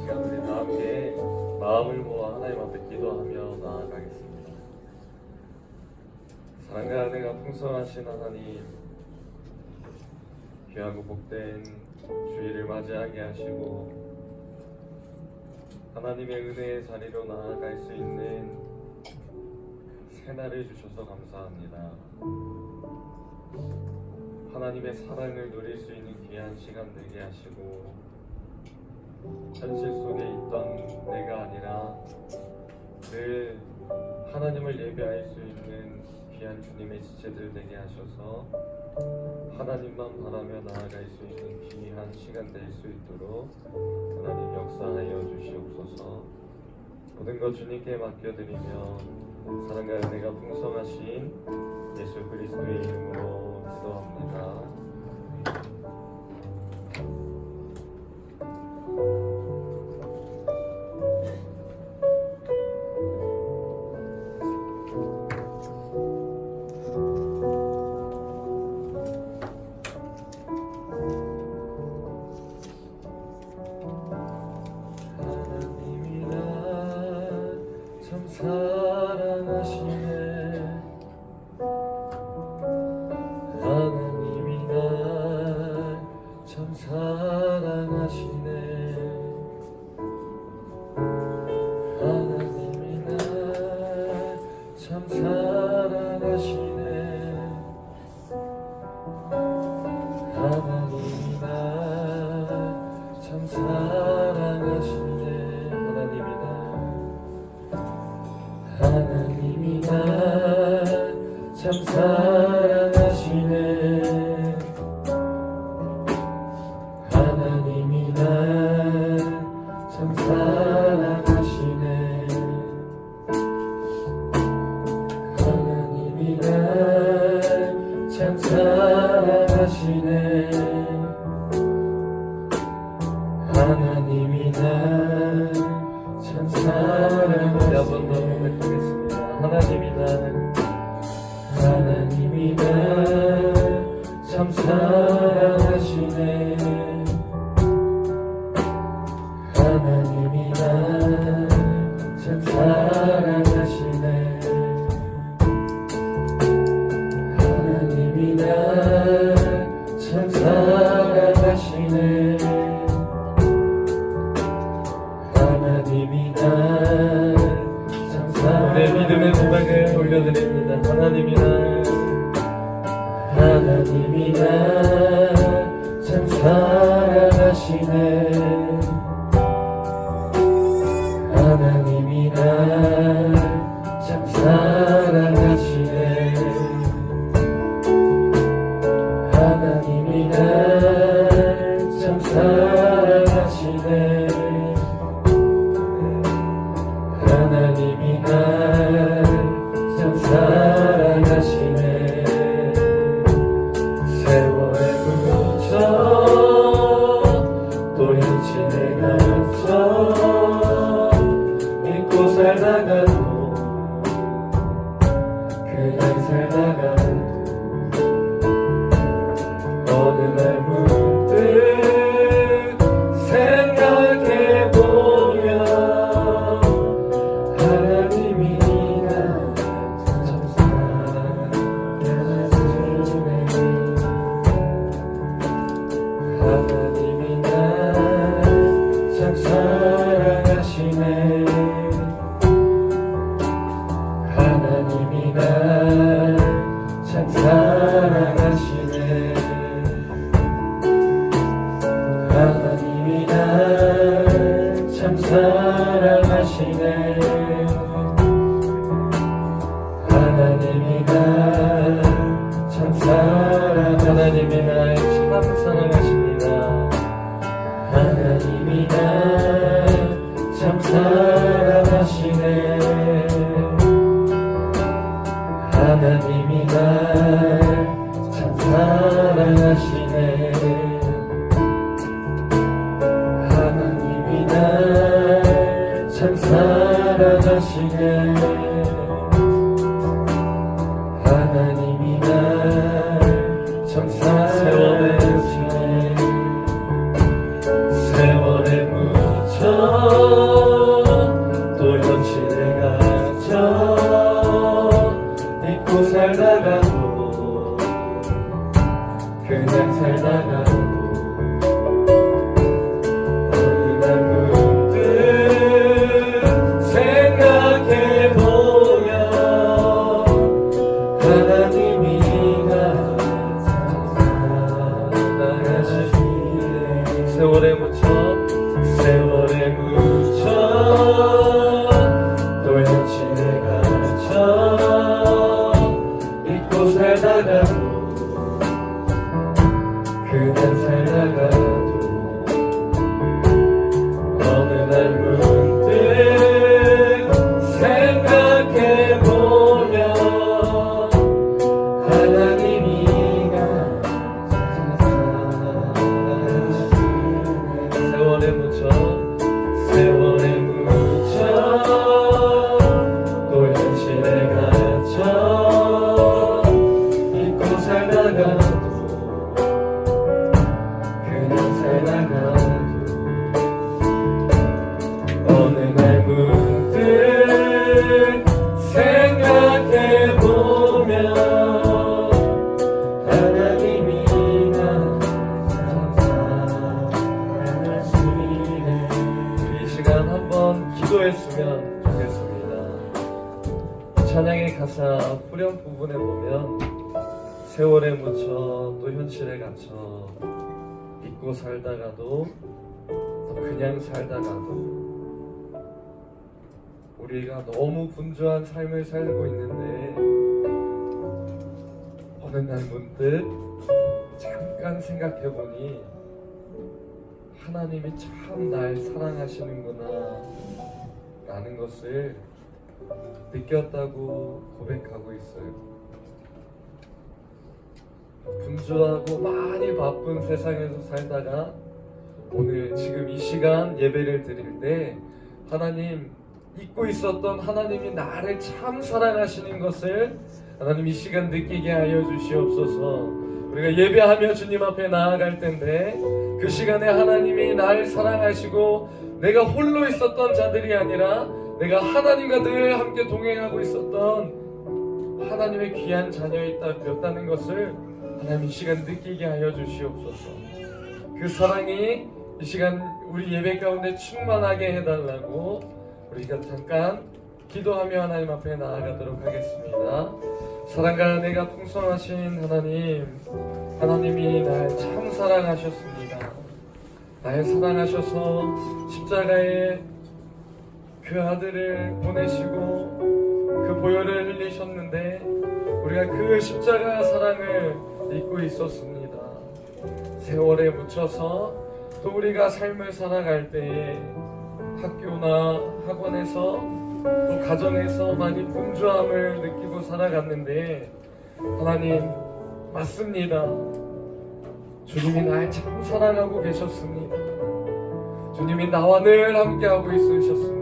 시간 우리 다 함께 마음을 모아 하나님 앞에 기도하며 나아가겠습니다. 사랑과 은혜가 풍성하신 하나님, 귀하고 복된 주일을 맞이하게 하시고 하나님의 은혜의 자리로 나아갈 수 있는 새날을 주셔서 감사합니다. 하나님의 사랑을 누릴 수 있는 귀한 시간 되게 하시고 현실 속에 있던 내가 아니라 늘 하나님을 예배할 수 있는 귀한 주님의 지체들 되게 하셔서 하나님만 바라며 나아갈 수 있는 귀한 시간 될 수 있도록 하나님 역사하여 주시옵소서. 모든 것 주님께 맡겨드리며 사랑과 은혜가 풍성하신 예수 그리스도의 이름으로 기도합니다. 사랑하시네. 하나님이 날 참 사랑하시네. 하나님이 날 참 사랑하시네. 하나님이 날 참 사랑하시네. 하나님이 날 참 사랑하시네. 하나님이 날 참 사랑하시네. 하나님이 날 참 사랑하시네. 하나님이 날 참 사랑하시네. 한번 더 고백하겠습니다. 하나님이 날 참 사랑하시네. 하나님이 날 참 사랑하시네. 하나님이 날 참 사랑하시네. 하나님이 날 참 사랑하시네. 우리의 믿음의 고백을 올려드립니다. 하나님이 날 참 사랑하시네. 하나님이 날 참 사랑하시네. 하나님이 날 참 사랑하시네. 하나님이 날 참 사랑하시네. 세월에 묻혀 또 현실에 갇혀 잊고 살다가도 그냥 살다가도 어느 날 문득 생각해보면 하나님이 날 참 사랑하시네. 하나님이 날 참 사랑하시네. 하나님이 날 참 사랑하시네. 하나님이 날 참 사랑하시네. 하나님이 날 참 사랑하시네. 하나님이 날 참 사랑하십니다. 하나님이 날 참 사랑하시네. 하나님이 날 참 사랑하시네. 하나님이 날 참 사랑하시네. 하나님이 날 참 사랑하시네. 세월에 묻혀 세월에 묻혀 또 현실에 갇혀 잊고 살다가도 그냥 살다가도 어느 날 문득 생각해보면 하나님이 나 찾아주시네. 세월에 묻혀 또 현실에 갇혀 잊고 살다가도 그냥 살다가도 어느 날 문득 생각해보면 하나님이 나 찾아주시네. 이 시간 한번 기도했으면 좋겠습니다. 찬양의 가사 후렴 부분에 보면 세월에 묻혀 또 현실에 갇혀 잊고 살다가도 또 그냥 살다가도 우리가 너무 분주한 삶을 살고 있는데 어느 날 문득 잠깐 생각해보니 하나님이 참 날 사랑하시는구나 라는 것을 느꼈다고 고백하고 있어요. 분주하고 많이 바쁜 세상에서 살다가 오늘 지금 이 시간 예배를 드릴 때 하나님 잊고 있었던 하나님이 나를 참 사랑하시는 것을 하나님 이 시간 느끼게 하여 주시옵소서. 우리가 예배하며 주님 앞에 나아갈 텐데 그 시간에 하나님이 나를 사랑하시고 내가 홀로 있었던 자들이 아니라 내가 하나님과 늘 함께 동행하고 있었던 하나님의 귀한 자녀였다는 것을 하나님 이 시간 느끼게 하여 주시옵소서. 그 사랑이 이 시간 우리 예배 가운데 충만하게 해달라고 우리가 잠깐 기도하며 하나님 앞에 나아가도록 하겠습니다. 사랑과 은혜가 풍성하신 하나님, 하나님이 날 참 사랑하셨습니다. 날 사랑하셔서 십자가에 그 아들을 보내시고 그 보혈을 흘리셨는데 우리가 그 십자가 사랑을 잊고 있었습니다. 세월에 묻혀서 또 우리가 삶을 살아갈 때에 학교나 학원에서 또 가정에서 많이 분주함을 느끼고 살아갔는데 하나님 맞습니다. 주님이 날 참 사랑하고 계셨습니다. 주님이 나와 늘 함께하고 있으셨습니다.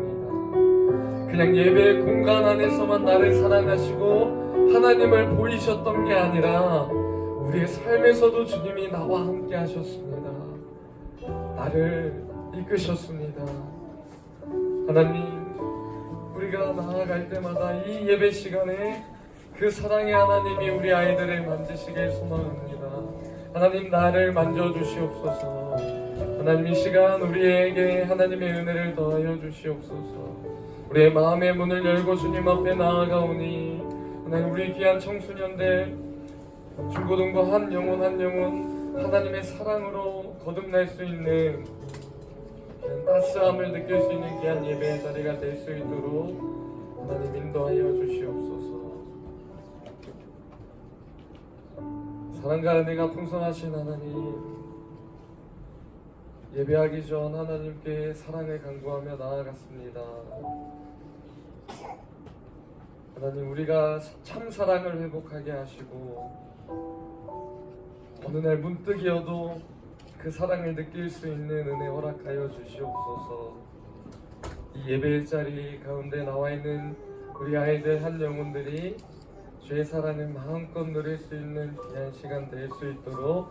그냥 예배 공간 안에서만 나를 사랑하시고 하나님을 보이셨던 게 아니라 우리의 삶에서도 주님이 나와 함께 하셨습니다. 나를 이끄셨습니다. 하나님, 우리가 나아갈 때마다 이 예배 시간에 그 사랑의 하나님이 우리 아이들을 만지시길 소망합니다. 하나님, 나를 만져주시옵소서. 하나님, 이 시간 우리에게 하나님의 은혜를 더하여 주시옵소서. 우리의 마음의 문을 열고 주님 앞에 나아가오니 하나님, 우리 귀한 청소년들 중고등부 한 영혼 한 영혼 하나님의 사랑으로 거듭날 수 있는 따스함을 느낄 수 있는 귀한 예배의 자리가 될 수 있도록 하나님 인도하여 주시옵소서. 사랑과 은혜가 풍성하신 하나님, 예배하기 전 하나님께 사랑을 간구하며 나아갔습니다. 하나님, 우리가 참 사랑을 회복하게 하시고 어느 날 문득이어도 그 사랑을 느낄 수 있는 은혜 허락하여 주시옵소서. 이 예배의 자리 가운데 나와 있는 우리 아이들 한 영혼들이 주의 사랑을 마음껏 누릴 수 있는 귀한 시간 될 수 있도록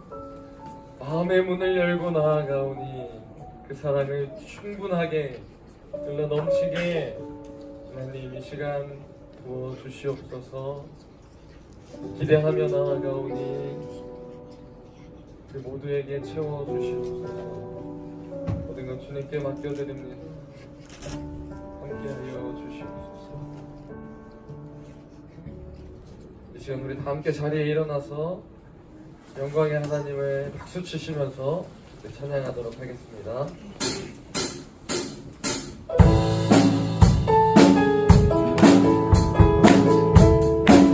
마음의 문을 열고 나아가오니 그 사랑을 충분하게 흘러 넘치게 하나님 이 시간 부어 주시옵소서. 기대하며 나아가오니 우리 모두에게 채워 주시옵소서. 모든 것 주님께 맡겨드립니다. 함께하여 주시옵소서. 이 시간 우리 다 함께 자리에 일어나서 영광의 하나님을 박수 치시면서 찬양하도록 하겠습니다.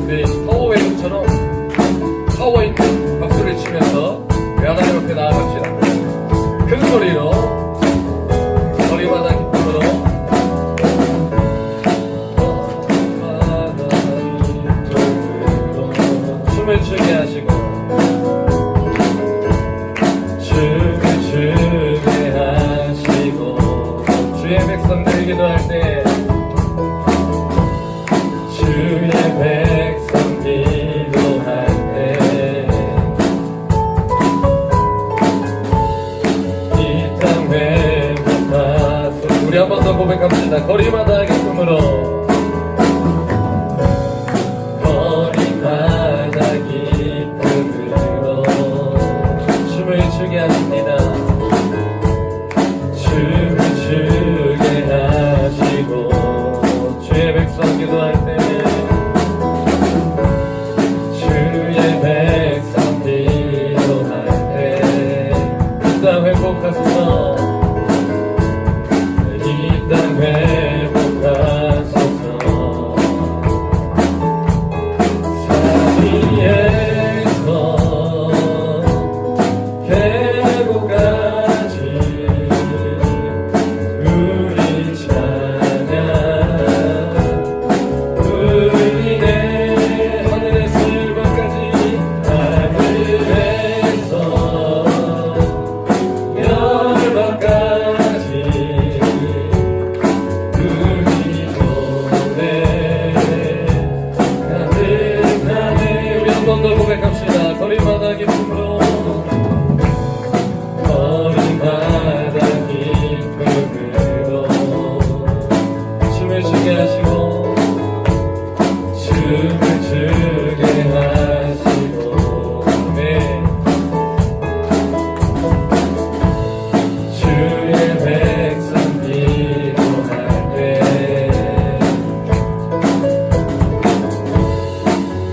우리 파워웨이브처럼 파워 있는 박수를 치면서 하나님 앞에 나아갑시다. 큰 소리로 거리마다 기쁨으로 춤을 추게 하시고 춤을 추게 하시고 주의 백성들 기도할 때 주의 백성 기도할 때 이 땅 회복하소. 우리 한 번 더 고백합시다. 거리마다 기쁨으로 거리마다 기쁨으로 춤을 추게 하십니다. 춤을 추게 하시고 주의 백성 기도할 때 주의 백성 기도할 때 이 땅 회복하소서. 이 땅 회복하소서. 산 위에서 계곡까지 우리 찬양 울리네. 하늘에서 일반까지 하늘에서 열반까지 우리 노래 가득하네. 우리 한 번 더 고백합시다. 거리마다 기쁨으로 거리마다 기쁨으로 춤을 추게 하시고 춤을 추게 하시고 네. 주의 백성 기도할 때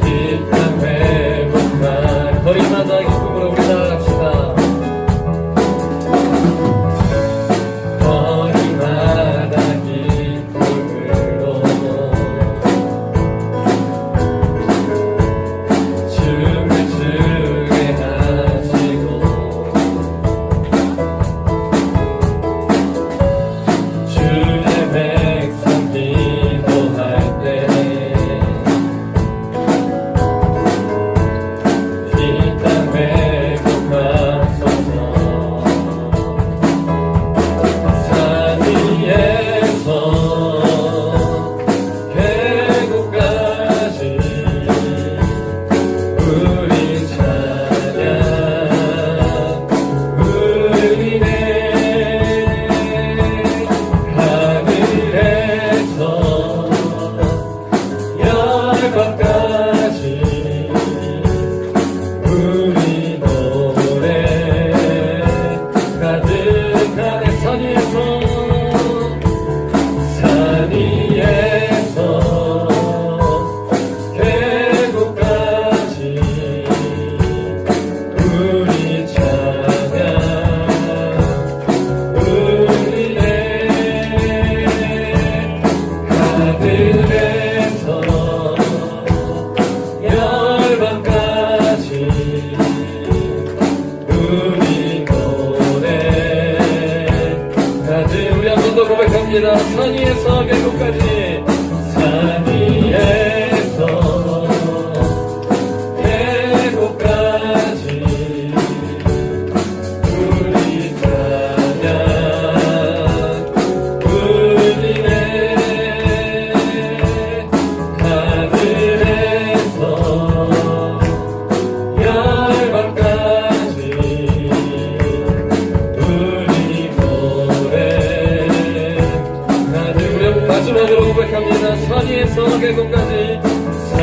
이 땅 회복할 거리마다 기쁨으로 우리 나아갑시다. 거리마다 기쁨으로 춤을 추게 하시고 주의 백성 기도할 때 이 땅 회복하소서. 산 위에서 계곡까지 우리 찬양 울리네. 하늘에서 열반까지 우리 노래 가득하네. 산 위에서 계곡까지 우리 찬양 울리네. 하늘에서 열반까지 우리 노래 가득. 우리 한 번 더 고백합니다. 산 위에서 계곡까지 산 위에서 계곡까지 우리 찬양 울리네. 하늘에서 열반까지 우리 노래 가득. 우리 마지막으로 고백합니다. 산 위에서 계곡까지 산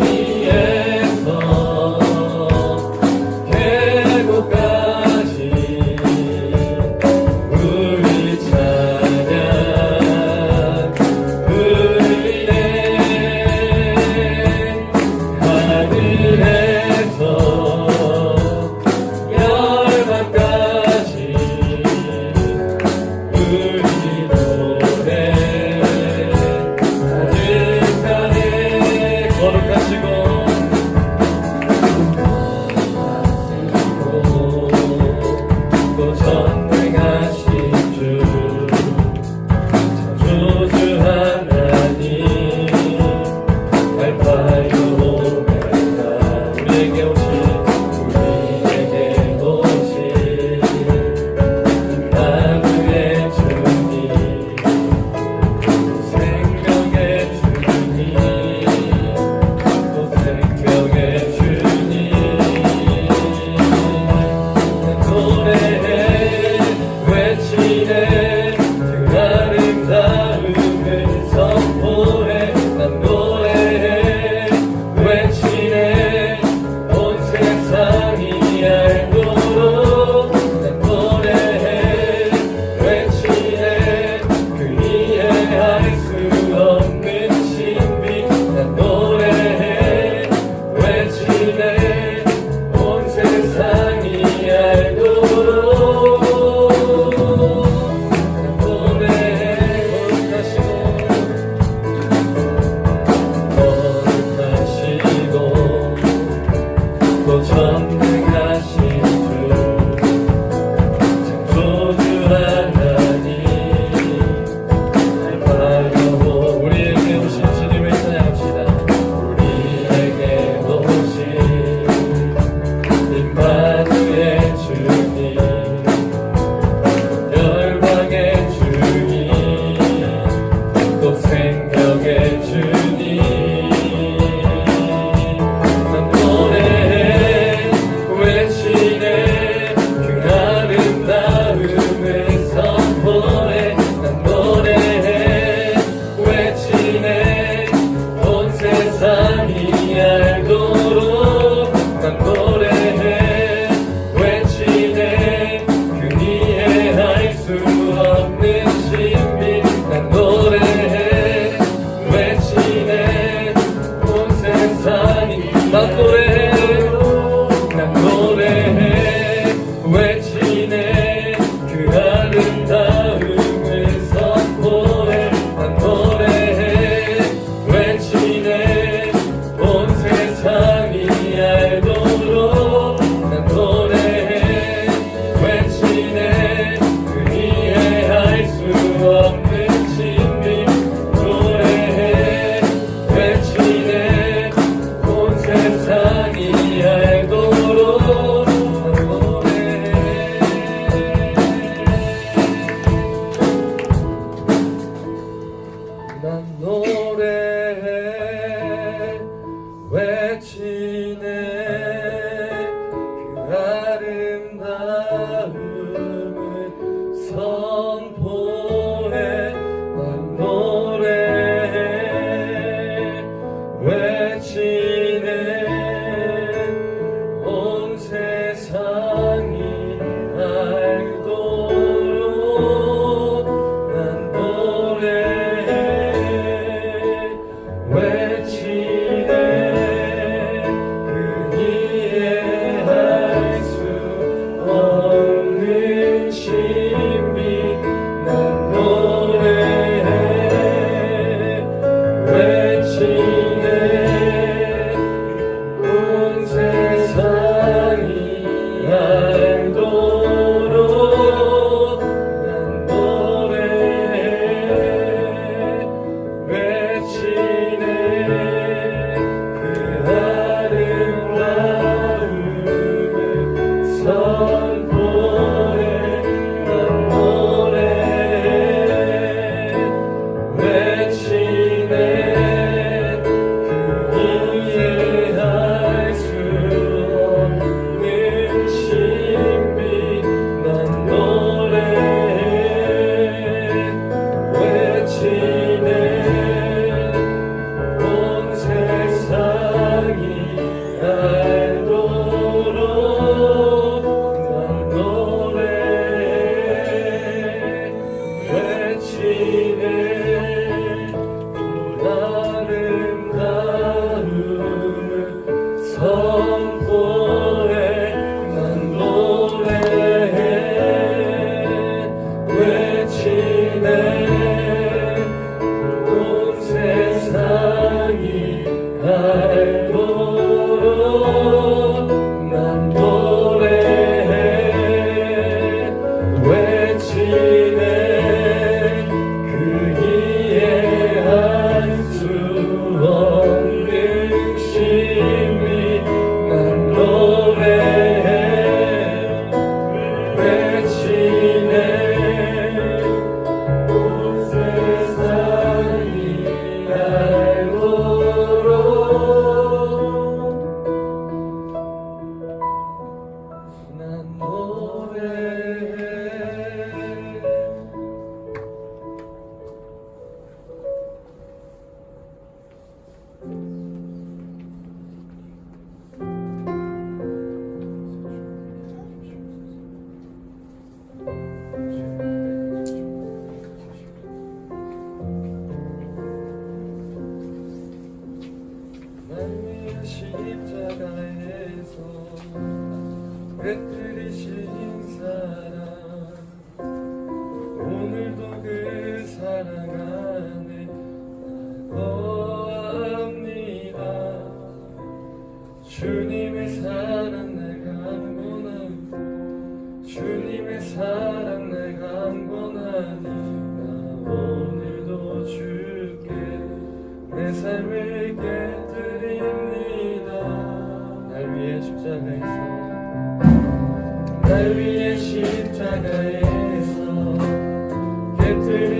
위에서 계곡까지 우리 찬양 울리네. 하늘에서 열반까지 우리 노래 가득하네 거룩하시고 또 전능하신 주 창조주 하나님 알파요 오메가 우리에게 오신 임마누엘 주님 생명의 주님 또 생명의 주님 노래해 외치네 그 아름다움을 선포해 난 노래해 외치네 온 세상이 알도록 난 노래해 외치네 그 이해할 수 없는 신비 난 노래해 외치네 온 세상이 알도록 난 노래해 거룩하시고 또 전능하신 주 창조주 하나님 알파요 우리에게 오신 주님을 찬양합시다 우리에게 오신 임마누엘 주님 열방의 주님 또 생명의 주님 난 노래해 외치네 그 아름다움을 선포해 난 노래해 외치네 온 세상이 알도록 난 노래해 외치네 그 이해할 수 없는 신비 난 노래해 외치네 온 세상이 난 노래해 외치네 그 아름다움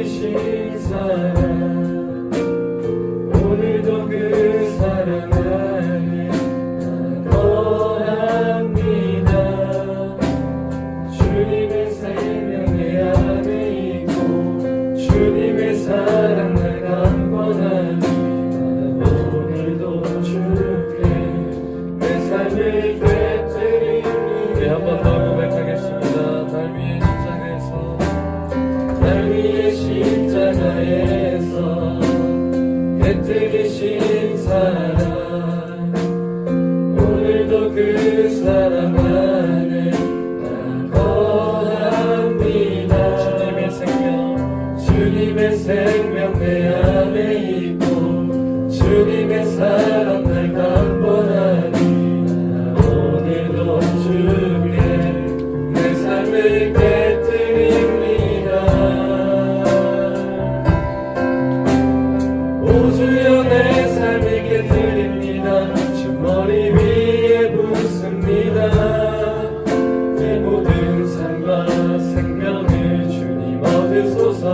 들으신 사랑 오늘도 그 사랑 안에 나 거합니다. 주님의 생명 내 안에 있고 주님의 사랑 날 강권하니 오늘도 주께 내 삶을 꿰뜨립니다. 우리 한 번 더 고백하겠습니다. 날 위해 십자가에서 꿰뜨리신 사랑 오늘도 그 사랑 안에 나 거합니다. 주님의 생명 내 안에 있고 주님의 사랑 날 강권하니 오늘도 주께 내 삶을 꿰뜨립니다. 오 주여 내 삶을 꿰뜨립니다. 주 머리 위에 붓습니다. 내 모든 삶과 생명을 주님 얻으소서.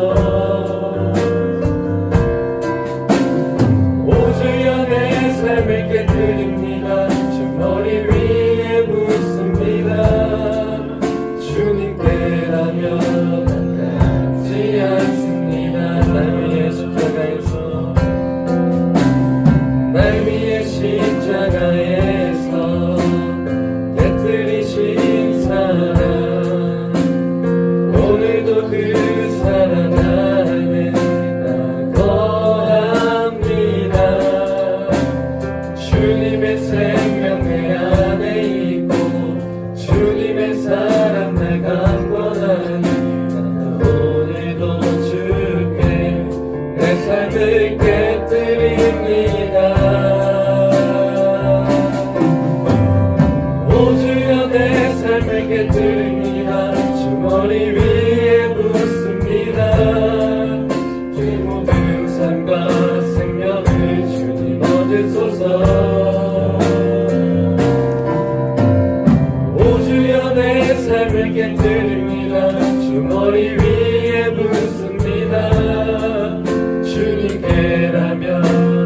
오 주여 내 삶을 꿰뜨립니다. 주 머리 위에 붓습니다. 주님께라면 아깝지 않습니다. 날 위해 십자가에서 꿰뜨리신 사랑 오늘도 그 사랑 안에 나 거합니다. 주님의 생명 내 안에 있고 주님의 사랑 날 강권하니 오늘도 주께 내 삶을 꿰뜨립니다. 오 주여 내 삶을 꿰뜨립니다. 주 머리 위에 붓습니다. 내 모든 삶과 생명을 주님 얻으소서. 오 주여 내 삶을 꿰뜨립니다. 주 머리 위에 붓습니다. 주님께라면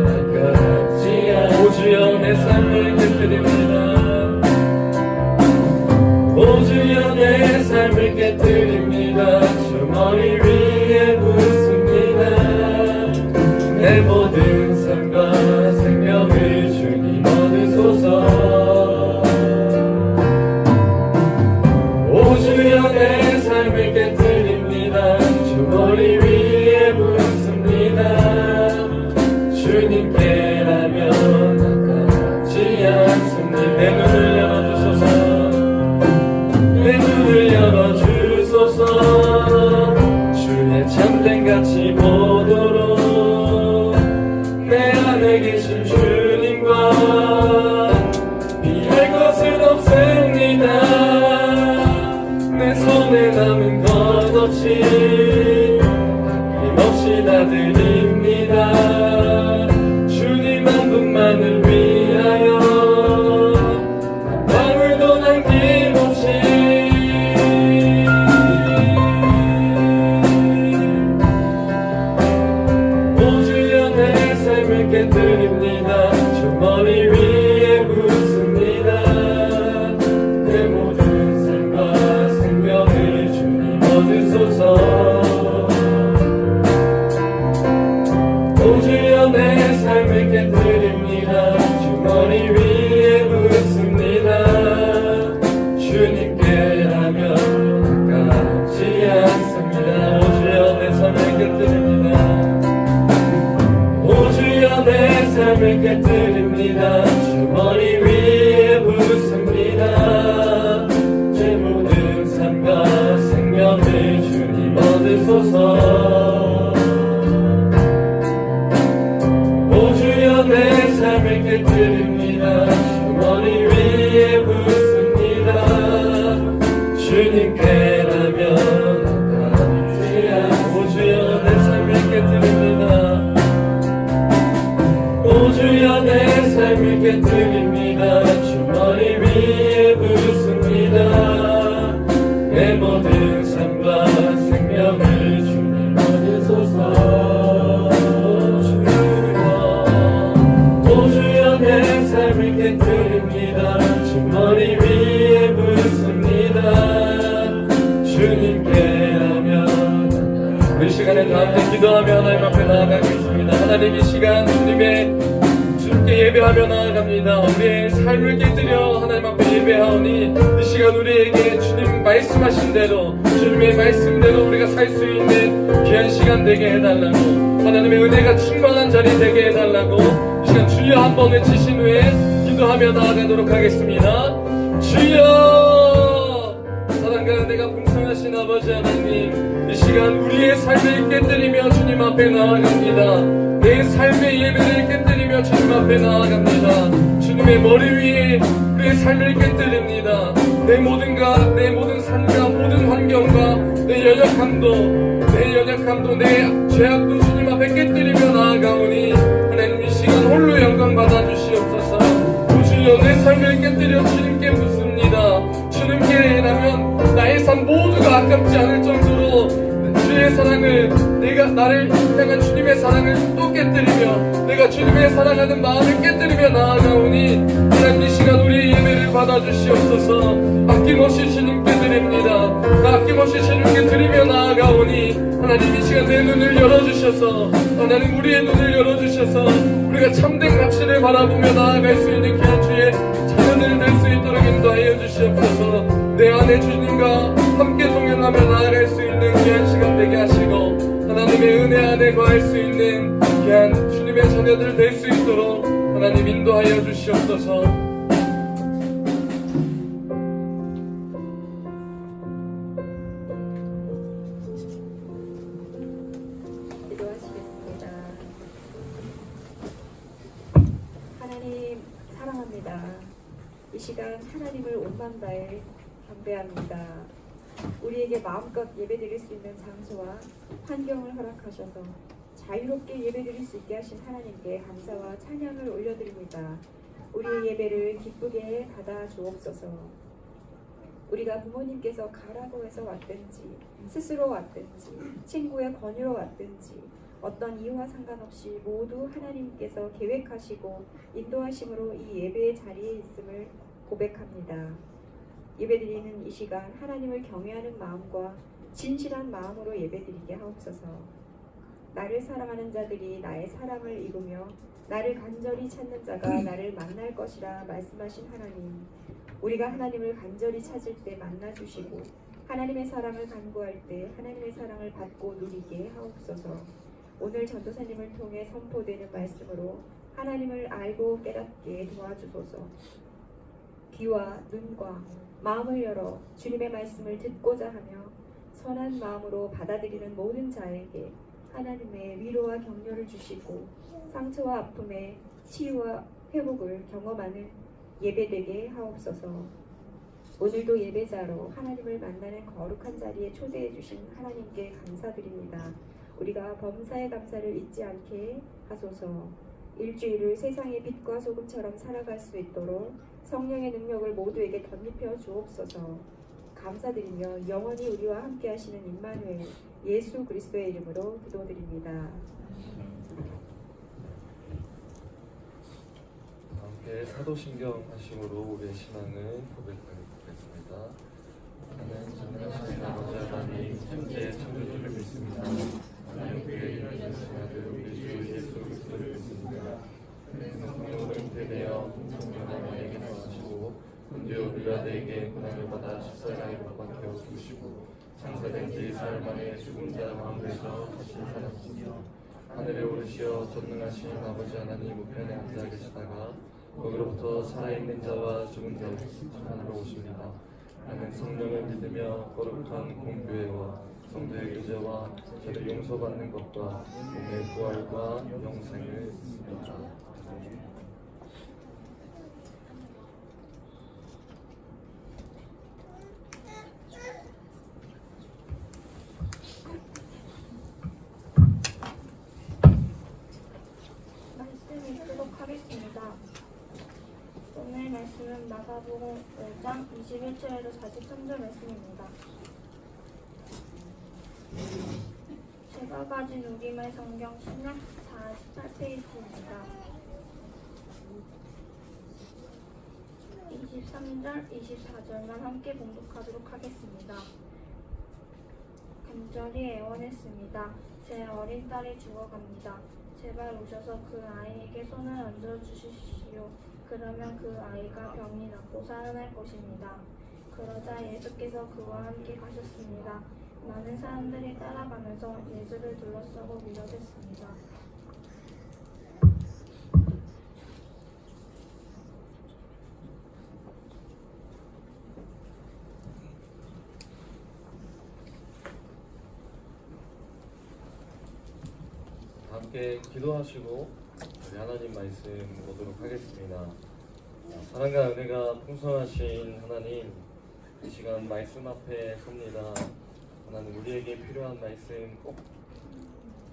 아깝지 않습니다. 오 주여 내 삶을 꿰뜨립니다. 오 주여 내 삶을 꿰뜨립니다. 주 머리 위에 붓습니다. 내 모든 삶과 생명을 주님 얻으소서. 오 주여 내 삶을 꿰뜨립니다. 주 머리 위에 붓습니다. 주님께라면 아깝지 않습니다. 내 눈을 열어주소서. 내 눈을 열어주소서. 주의 참된 가치 보도록 내 안에 계신 주님과 비할 것은 없습니다. 내 손에 남은 것 없이 힘없이 다 드립니다. 주님 한 분만을 위하여 한 방울도 남김없이. 오 주여 내 삶을 꿰뜨립니다. 주 머리 위에 붓습니다. 내 모든 삶과 생명을 주님 얻으소서. 오 주여 내 삶을 꿰뜨립니다. 주 머리 위에 붓습니다. 주님께라면 아깝지 않습니다. 오 주여 내 삶을 꿰뜨립니다. 오 주여 내 삶을 꿰뜨립니다. 주 머리 위에 붓습니다. 제 모든 삶과 생명을 주님 얻으소서. 오 주여 내 삶을 꿰뜨립니다. 주 머리 위에 붓습니다. 주님께라면 아깝지 않습니다. 오 주여 내 삶을 깨뜨립니다. 오 주여 내 삶을 깨뜨립니다. 주 머리 위에 붓습니다. 내 모든 삶과 생명을 주님 얻으소서. 우리 시간에 다 함께 기도하며 하나님 앞에 나아가겠습니다. 하나님 이 시간 주님께 예배하며 나아갑니다. 우리의 삶을 깨뜨려 하나님 앞에 예배하오니 이 시간 우리에게 주님 말씀하신 대로 주님의 말씀대로 우리가 살 수 있는 귀한 시간 되게 해달라고, 하나님의 은혜가 충만한 자리 되게 해달라고 이 시간 주여 한번 외치신 후에 기도하며 나아가도록 하겠습니다. 주여, 사랑과 내가 풍성하신 아버지 하나님, 이 시간 우리의 삶을 깨뜨리며 주님 앞에 나아갑니다. 내 삶의 예배를 깨뜨리며 주님 앞에 나아갑니다. 주님의 머리 위에 우리의 삶을 깨뜨립니다. 내 모든 삶과 모든 환경과 내 연약함도 내 죄악도 주님 앞에 깨뜨리며 나아가오니 하나님 이 시간 홀로 영광 받아주시옵소서. 주여, 내 삶을 깨뜨려 주님께 묻습니다. 주님께라면 나의 삶 모두가 아깝지 않을 정도로 주의 사랑을, 내가 나를 향한 주님의 사랑을 또 깨뜨리며 내가 주님의 사랑하는 마음을 깨뜨리며 나아가오니 하나님 이 시간 우리의 예배를 받아주시옵소서. 아낌없이 주님께 드립니다. 아낌없이 주님께 드리며 나아가오니 하나님 이 시간 내 눈을 열어주셔서, 하나님 우리의 눈을 열어주셔서 우리가 참된 가치를 바라보며 나아갈 수 있는 귀한 주의 자녀들 될 수 있도록 인도하여 주시옵소서. 내 안에 주님과 함께 동행하며 나아갈 수 있는 귀한 시간 되게 하시고 하나님의 은혜 안에 거할 수 있는 귀한 주님의 자녀들 될 수 있도록 하나님 인도하여 주시옵소서. 기도하시겠습니다. 하나님 사랑합니다. 이 시간 하나님을 온맘 다해 경배합니다. 우리에게 마음껏 예배드릴 수 있는 장소와 환경을 허락하셔서 자유롭게 예배드릴 수 있게 하신 하나님께 감사와 찬양을 올려드립니다. 우리의 예배를 기쁘게 받아 주옵소서. 우리가 부모님께서 가라고 해서 왔든지 스스로 왔든지 친구의 권유로 왔든지 어떤 이유와 상관없이 모두 하나님께서 계획하시고 인도하심으로 이 예배의 자리에 있음을 고백합니다. 예배드리는 이 시간 하나님을 경외하는 마음과 진실한 마음으로 예배드리게 하옵소서. 나를 사랑하는 자들이 나의 사랑을 입으며 나를 간절히 찾는 자가 나를 만날 것이라 말씀하신 하나님, 우리가 하나님을 간절히 찾을 때 만나주시고 하나님의 사랑을 간구할 때 하나님의 사랑을 받고 누리게 하옵소서. 오늘 전도사님을 통해 선포되는 말씀으로 하나님을 알고 깨닫게 도와주소서. 귀와 눈과 마음을 열어 주님의 말씀을 듣고자 하며 선한 마음으로 받아들이는 모든 자에게 하나님의 위로와 격려를 주시고 상처와 아픔의 치유와 회복을 경험하는 예배되게 하옵소서. 오늘도 예배자로 하나님을 만나는 거룩한 자리에 초대해 주신 하나님께 감사드립니다. 우리가 범사의 감사를 잊지 않게 하소서. 일주일을 세상의 빛과 소금처럼 살아갈 수 있도록 성령의 능력을 모두에게 덧입혀 주옵소서. 감사드리며 영원히 우리와 함께 하시는 임마누엘 예수 그리스도의 이름으로 기도드립니다. 함께 사도신경 하심으로 우리의 신앙을 고백하겠습니다. 나는 전능하신 아버지 하나님 천지의 창조주를 믿습니다. 하나님께 이르신 아들 우리 주 예수 그리스도를 믿습니다. 성령으로 잉태되어 성령하나님에게 나오시고 본디오 빌라드에게 고난을 받아 십자가에 못 박혀 죽으시고 장사된 지 사흘 만에 죽은 자 가운데서 다시 살아나시며 하늘에 오르시어 전능하신 아버지 하나님 우편에 앉아 계시다가 거기로부터 살아있는 자와 죽은 자를 심판하러 오십니다. 나는 성령을 믿으며 거룩한 공교회와 성도의 교제와 죄를 용서받는 것과 몸의 부활과 영생을 믿습니다. 말씀 읽도록 하겠습니다. 오늘 말씀은 마가복음 5장 21절에서 43절 말씀입니다. 제가 가진 우리말 성경 신약 48페이지입니다. 23절, 24절만 함께 봉독하도록 하겠습니다. 간절히 애원했습니다. 제 어린 딸이 죽어갑니다. 제발 오셔서 그 아이에게 손을 얹어주십시오. 그러면 그 아이가 병이 낫고 살아날 것입니다. 그러자 예수께서 그와 함께 가셨습니다. 많은 사람들이 따라가면서 예수를 둘러싸고 밀어댔습니다. 함께 기도하시고 우리 하나님 말씀 보도록 하겠습니다. 사랑과 은혜가 풍성하신 하나님, 이 시간 말씀 앞에 섭니다. 하나님, 우리에게 필요한 말씀 꼭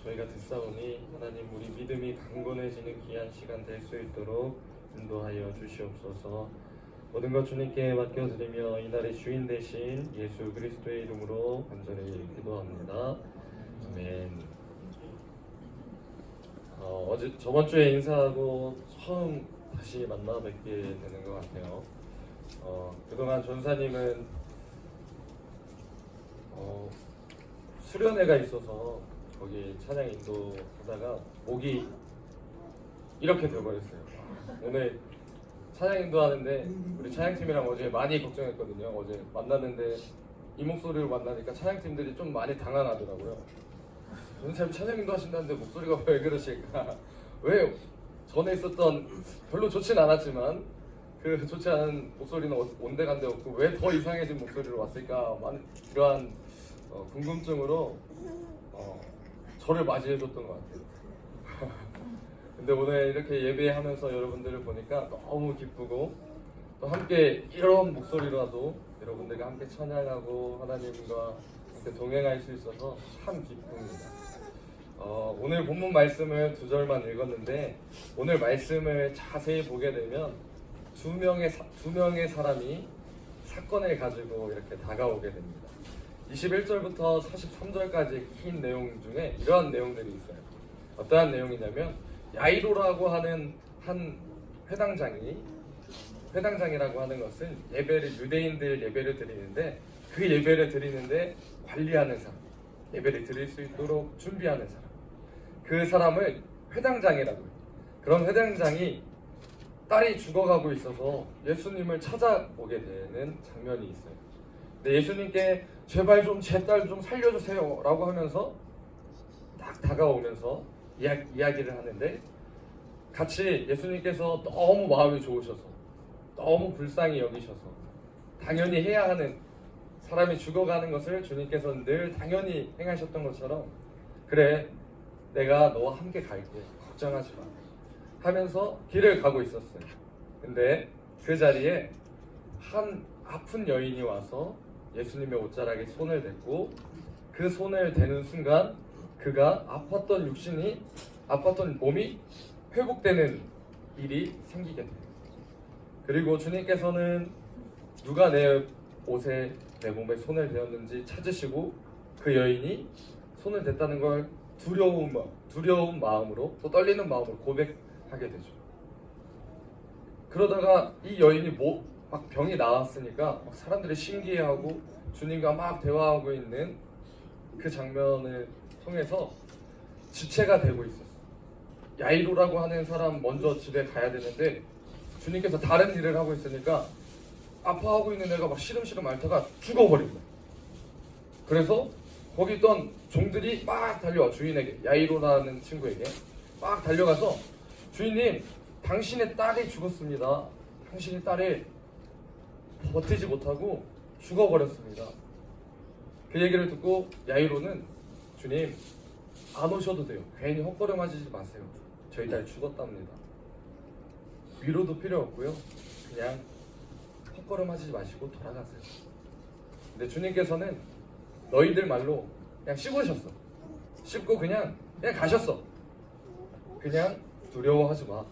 저희가 듣사오니 하나님, 우리 믿음이 강건해지는 귀한 시간 될 수 있도록 인도하여 주시옵소서. 모든 것 주님께 맡겨드리며 이날의 주인 되신 예수 그리스도의 이름으로 간절히 기도합니다. 아멘. 저번 주에 인사하고 처음 다시 만나 뵙게 되는 것 같아요. 그동안 전사님은 수련회가 있어서 거기 찬양 인도하다가 목이 이렇게 돼버렸어요. 오늘 찬양 인도하는데 우리 찬양팀이랑 어제 많이 걱정했거든요. 어제 만났는데 이 목소리로 만나니까 찬양팀들이 좀 많이 당황하더라고요. 전사님 찬양 인도하신다는데 목소리가 왜 그러실까? 왜 전에 있었던 별로 좋진 않았지만 그 좋지 않은 목소리는 온데간데 없고 왜 더 이상해진 목소리로 왔을까? 이러한 궁금증으로 저를 맞이해줬던 것 같아요. 근데 오늘 이렇게 예배하면서 여러분들을 보니까 너무 기쁘고 또 함께 이런 목소리라도 여러분들과 함께 찬양하고 하나님과 함께 동행할 수 있어서 참 기쁩니다. 오늘 본문 말씀을 2절만 읽었는데 오늘 말씀을 자세히 보게 되면 두 명의 사람이 사건을 가지고 이렇게 다가오게 됩니다. 21절부터 43절까지 긴 내용 중에 이러한 내용들이 있어요. 어떠한 내용이냐면 야이로라고 하는 한 회당장이라고 하는 것은 유대인들 예배를 드리는데 그 예배를 드리는데 관리하는 사람, 예배를 드릴 수 있도록 준비하는 사람, 그 사람을 회당장이라고 해요. 그런 회당장이 딸이 죽어가고 있어서 예수님을 찾아오게 되는 장면이 있어요. 근데 예수님께 제발 좀 제 딸 좀 살려주세요 라고 하면서 딱 다가오면서 이야기를 하는데 같이 예수님께서 너무 마음이 좋으셔서 너무 불쌍히 여기셔서 당연히 해야 하는, 사람이 죽어가는 것을 주님께서는 늘 당연히 행하셨던 것처럼 그래 내가 너와 함께 갈게 걱정하지 마 하면서 길을 가고 있었어요. 근데 그 자리에 한 아픈 여인이 와서 예수님의 옷자락에 손을 댔고 그 손을 대는 순간 그가 아팠던 몸이 회복되는 일이 생기게 돼요. 그리고 주님께서는 누가 내 옷에 내 몸에 손을 대었는지 찾으시고 그 여인이 손을 댔다는 걸 두려운 마음으로 또 떨리는 마음으로 고백하게 되죠. 그러다가 이 여인이 막 병이 나았으니까 막 사람들이 신기해하고 주님과 막 대화하고 있는 그 장면을 통해서 지체가 되고 있었어요. 야이로라고 하는 사람 먼저 집에 가야 되는데 주님께서 다른 일을 하고 있으니까 아파하고 있는 애가 막 시름시름 앓다가 죽어버립니다. 그래서 거기 있던 종들이 막 달려와 주인에게, 야이로라는 친구에게 막 달려가서 주인님, 당신의 딸이 죽었습니다. 당신의 딸이 버티지 못하고 죽어버렸습니다. 그 얘기를 듣고 야이로는 주님 안 오셔도 돼요. 괜히 헛걸음하지 마세요. 저희 딸 죽었답니다. 위로도 필요 없고요. 그냥 헛걸음하지 마시고 돌아가세요. 근데 주님께서는 너희들 말로 그냥 씹으셨어. 씹고 그냥 가셨어. 그냥 두려워하지 마.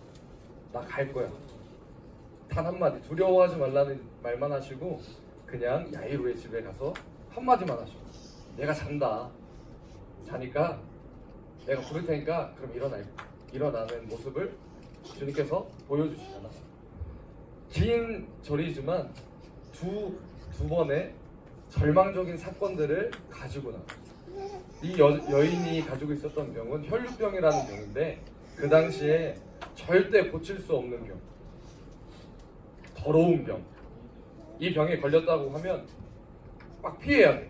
나 갈 거야. 단 한마디 두려워하지 말라는 말만 하시고 그냥 야이로의 집에 가서 한마디만 하셔. 내가 잔다. 자니까 내가 부를 테니까 그럼 일어나는 모습을 주님께서 보여주시잖아. 긴 절이지만 두 번의 절망적인 사건들을 가지고 나와. 이 여인이 가지고 있었던 병은 혈루병이라는 병인데 그 당시에 절대 고칠 수 없는 병, 더러운 병. 이 병에 걸렸다고 하면 막 피해야 돼.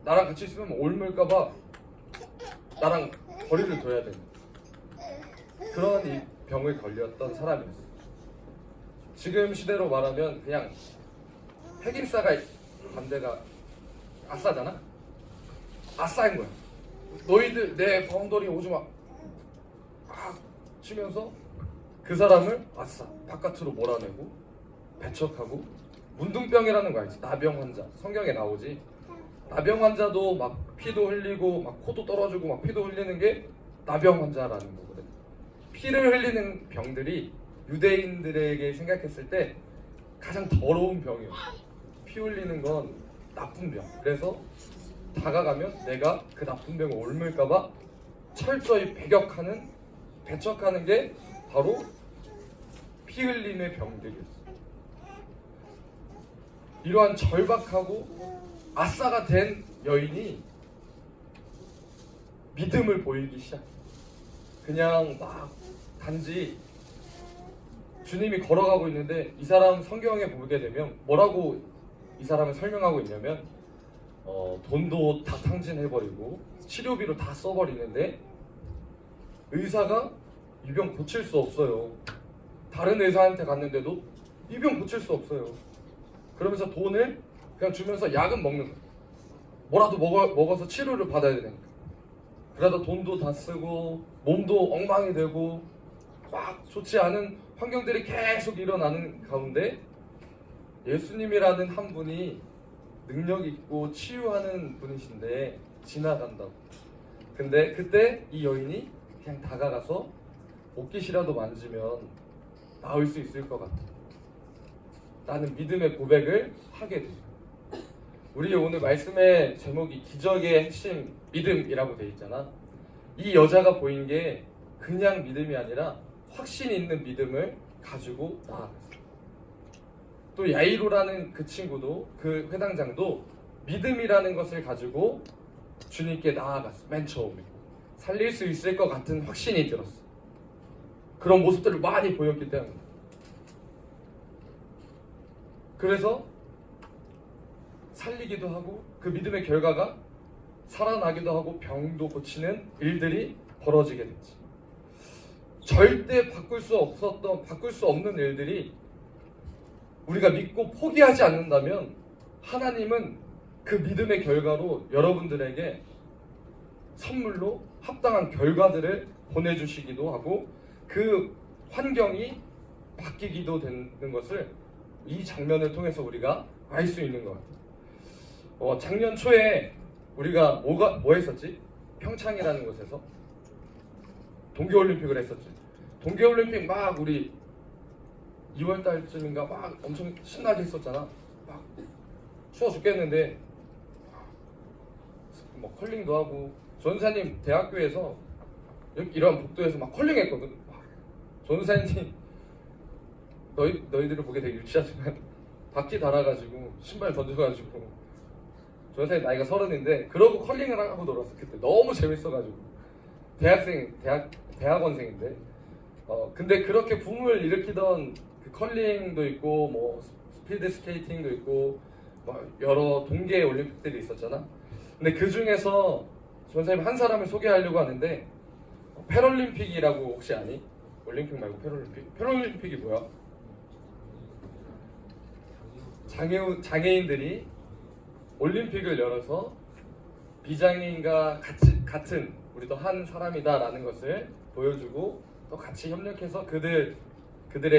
나랑 같이 있으면 옮을까봐 나랑 거리를 둬야 돼. 그런 이 병에 걸렸던 사람이었어. 지금 시대로 말하면 그냥 핵인싸가 반대가 아싸잖아. 아싸인 거야. 너희들 내 바운더리 오지 마. 막 치면서 그 사람을 아싸 바깥으로 몰아내고 배척하고, 문둥병이라는 거 알지? 나병 환자. 성경에 나오지. 나병 환자도 막 피도 흘리고 막 코도 떨어지고 막 피도 흘리는 게 나병 환자라는 거거든. 피를 흘리는 병들이 유대인들에게 생각했을 때 가장 더러운 병이에요. 피 흘리는 건 나쁜 병. 그래서 다가가면 내가 그 나쁜 병을 옮을까봐 철저히 배척하는 게 바로 피 흘림의 병들이었어요. 이러한 절박하고 아싸가 된 여인이 믿음을 보이기 시작해. 그냥 막 단지 주님이 걸어가고 있는데 이 사람 성경에 보게 되면 뭐라고 이 사람을 설명하고 있냐면 돈도 다 탕진해버리고 치료비로 다 써버리는데 의사가 이 병 고칠 수 없어요. 다른 의사한테 갔는데도 이 병 고칠 수 없어요. 그러면서 돈을 그냥 주면서 약은 먹는 거예요. 뭐라도 먹어서 치료를 받아야 되니까. 그러다 돈도 다 쓰고 몸도 엉망이 되고 막 좋지 않은 환경들이 계속 일어나는 가운데 예수님이라는 한 분이 능력 있고 치유하는 분이신데 지나간다고. 근데 그때 이 여인이 그냥 다가가서 옷깃이라도 만지면 나을 수 있을 것 같아. 라는 믿음의 고백을 하게 돼요. 우리 오늘 말씀의 제목이 기적의 핵심 믿음이라고 돼 있잖아. 이 여자가 보인 게 그냥 믿음이 아니라 확신 있는 믿음을 가지고 나아갔어. 또 야이로라는 그 친구도, 그 회당장도 믿음이라는 것을 가지고 주님께 나아갔어. 맨 처음에 살릴 수 있을 것 같은 확신이 들었어. 그런 모습들을 많이 보였기 때문에. 그래서 살리기도 하고 그 믿음의 결과가 살아나기도 하고 병도 고치는 일들이 벌어지게 됐지. 절대 바꿀 수 없는 일들이 우리가 믿고 포기하지 않는다면 하나님은 그 믿음의 결과로 여러분들에게 선물로 합당한 결과들을 보내주시기도 하고 그 환경이 바뀌기도 되는 것을 이 장면을 통해서 우리가 알 수 있는 것 같아요. 작년 초에 우리가 뭐 했었지? 평창이라는 곳에서 동계올림픽을 했었지. 동계올림픽 막 우리 2월 달쯤인가 막 엄청 신나게 했었잖아. 막 추워 죽겠는데 뭐 컬링도 하고, 전사님 대학교에서 이런 복도에서 막 컬링 했거든. 전사님 너희들을 보기 되게 유치하지만 바퀴 달아가지고 신발 던져가지고, 전사님 나이가 30인데 그러고 컬링을 하고 놀았어. 그때 너무 재밌어가지고. 대학원생인데 근데 그렇게 붐을 일으키던 그 컬링도 있고 뭐 스피드 스케이팅도 있고 여러 동계 올림픽들이 있었잖아. 근데 그 중에서 전사님 한 사람을 소개하려고 하는데, 패럴림픽이라고 혹시 아니? 올림픽 말고 패럴림픽? 패럴림픽이 뭐야? 장애인들이 올림픽을 열어서 비장애인과 같은 우리도 한 사람이다라는 것을 보여주고 또 같이 협력해서 그들의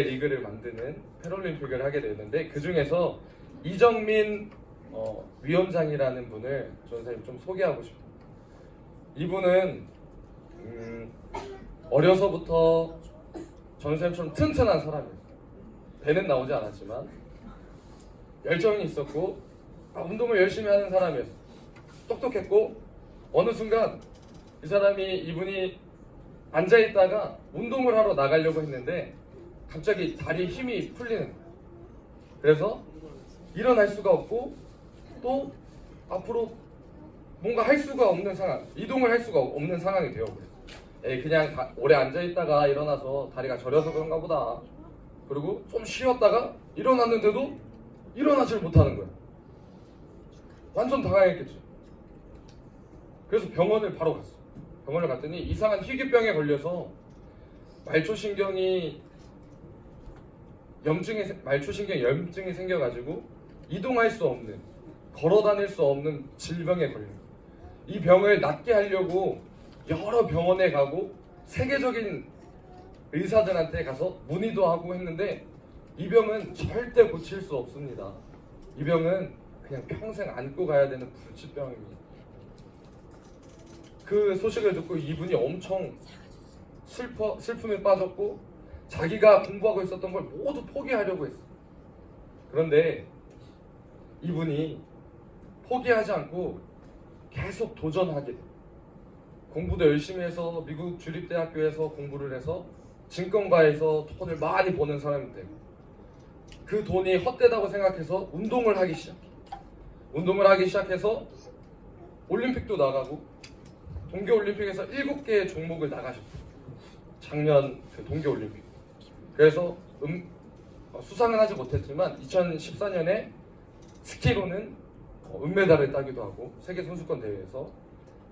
리그를 만드는 패럴림픽을 하게 되는데, 그 중에서 이정민 위원장이라는 분을 전사님 좀 소개하고 싶어요. 이분은 어려서부터 전사님처럼 튼튼한 사람이었어요. 배는 나오지 않았지만 열정이 있었고 운동을 열심히 하는 사람이었어요. 똑똑했고 어느 순간 이분이 앉아있다가 운동을 하러 나가려고 했는데 갑자기 다리에 힘이 풀리는 거예요. 그래서 일어날 수가 없고 또 앞으로 뭔가 할 수가 없는 상황, 이동을 할 수가 없는 상황이 되어버렸어요. 그냥 오래 앉아있다가 일어나서 다리가 저려서 그런가 보다. 그리고 좀 쉬었다가 일어났는데도 일어나질 못하는 거야. 완전 당황했겠죠. 그래서 병원을 바로 갔어. 병원을 갔더니 이상한 희귀병에 걸려서 말초신경 염증이 생겨가지고 이동할 수 없는, 걸어 다닐 수 없는 질병에 걸려요. 이 병을 낫게 하려고 여러 병원에 가고 세계적인 의사들한테 가서 문의도 하고 했는데 이 병은 절대 고칠 수 없습니다. 이 병은 그냥 평생 안고 가야 되는 불치병입니다. 그 소식을 듣고 이분이 엄청 슬픔에 빠졌고 자기가 공부하고 있었던 걸 모두 포기하려고 했어. 그런데 이분이 포기하지 않고 계속 도전하게 돼. 공부도 열심히 해서 미국 주립대학교에서 공부를 해서 증권가에서 돈을 많이 버는 사람이 되고 그 돈이 헛되다고 생각해서 운동을 하기 시작해서 올림픽도 나가고 동계올림픽에서 7개의 종목을 나가셨어요. 작년 그 동계올림픽. 그래서 수상은 하지 못했지만 2014년에 스키로는 은메달을 따기도 하고 세계 선수권 대회에서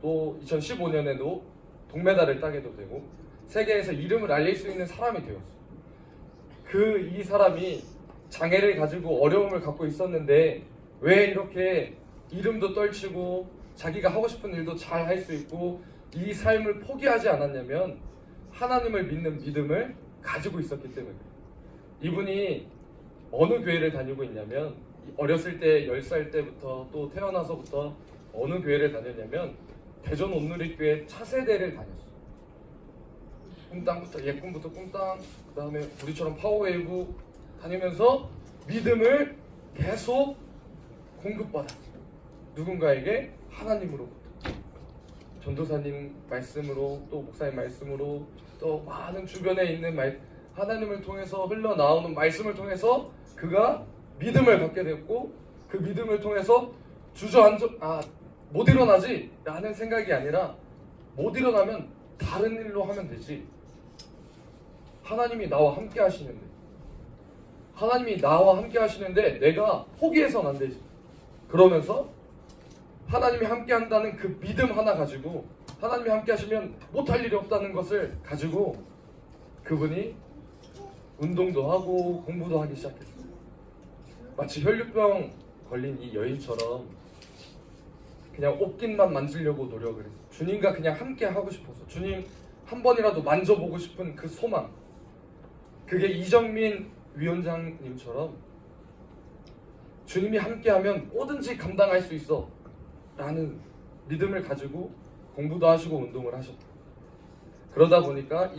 또 2015년에도 동메달을 따게도 되고 세계에서 이름을 알릴 수 있는 사람이 되었어요. 이 사람이 장애를 가지고 어려움을 갖고 있었는데 왜 이렇게 이름도 떨치고 자기가 하고 싶은 일도 잘 할 수 있고 이 삶을 포기하지 않았냐면 하나님을 믿는 믿음을 가지고 있었기 때문에 이분이 어느 교회를 다니고 있냐면 어렸을 때 10살 때부터 또 태어나서부터 어느 교회를 다녔냐면 대전 온누리교회 차세대를 다녔어요. 꿈땅부터 예꿈부터 꿈땅 그 다음에 우리처럼 파워웨이브 다니면서 믿음을 계속 공급받았어요. 누군가에게 하나님으로부터 전도사님 말씀으로 또 목사님 말씀으로 또 많은 주변에 있는 하나님을 통해서 흘러나오는 말씀을 통해서 그가 믿음을 갖게 됐고 그 믿음을 통해서 못 일어나지 라는 생각이 아니라 못 일어나면 다른 일로 하면 되지. 하나님이 나와 함께 하시는데 내가 포기해서는 안 되지. 그러면서 하나님이 함께 한다는 그 믿음 하나 가지고 하나님이 함께 하시면 못할 일이 없다는 것을 가지고 그분이 운동도 하고 공부도 하기 시작했어요. 마치 혈류병 걸린 이 여인처럼 그냥 옷깃만 만지려고 노력을 했어요. 주님과 그냥 함께 하고 싶어서 주님 한 번이라도 만져보고 싶은 그 소망. 그게 이정민 위원장님처럼 주님이 함께하면 뭐든지 감당할 수 있어 라는 믿음을 가지고 공부도 하시고 운동을 하셨다. 그러다 보니까